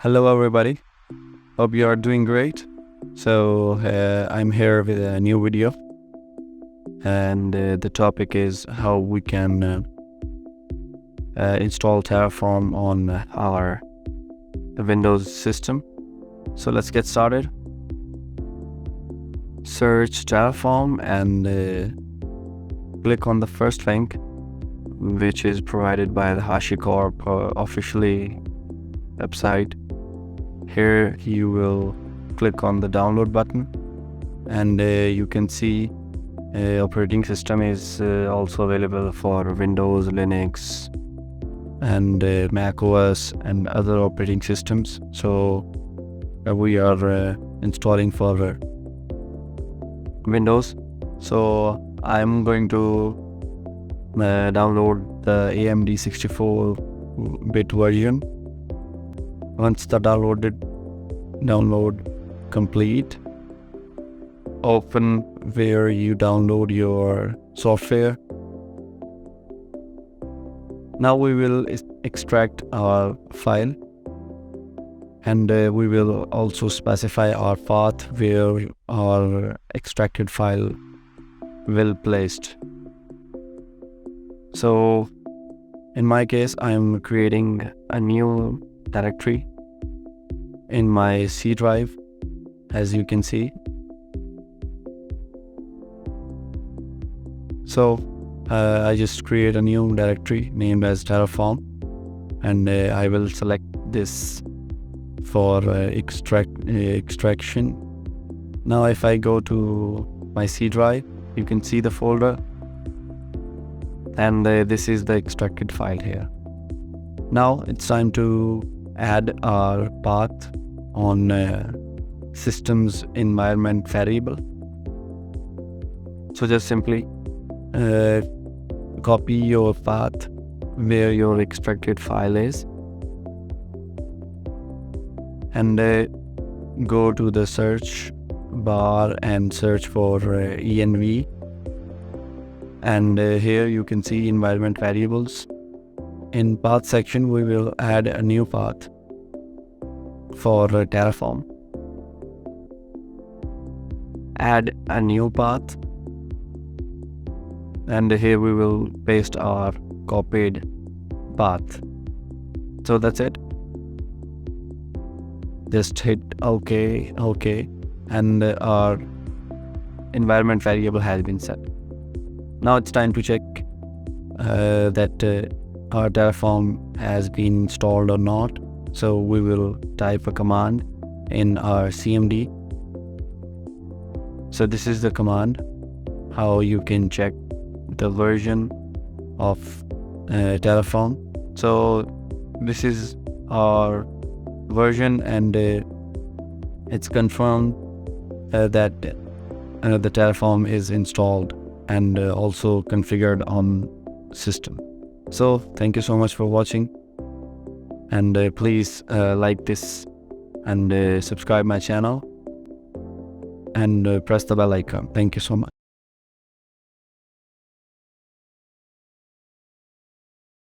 Hello everybody, hope you are doing great. I'm here with a new video, and the topic is how we can install Terraform on our Windows system. So let's get started. Search Terraform and click on the first link, which is provided by the HashiCorp officially website. Here you will click on the download button, and you can see operating system is also available for Windows, Linux, and Mac OS and other operating systems. So we are installing for Windows. So I'm going to download the AMD 64-bit version. Once the download complete, open where you download your software. Now we will extract our file, and we will also specify our path where our extracted file will placed. So in my case, I am creating a new directory in my C drive, as you can see. So I just create a new directory named as Terraform, and I will select this for extraction. Now if I go to my C drive, you can see the folder, and this is the extracted file here. Now it's time to add our path on system's environment variable. So just simply copy your path where your extracted file is, and go to the search bar and search for env, and here you can see environment variables. In path section, we will add a new path for Terraform. Add a new path, and here we will paste our copied path. So that's it. Just hit OK, and our environment variable has been set. Now it's time to check that our Terraform has been installed or not. So we will type a command in our cmd. So this is the command how you can check the version of Terraform. So this is our version, and it's confirmed that the Terraform is installed and also configured on system. So thank you so much for watching, and please like this and subscribe my channel, and press the bell icon. Thank you so much.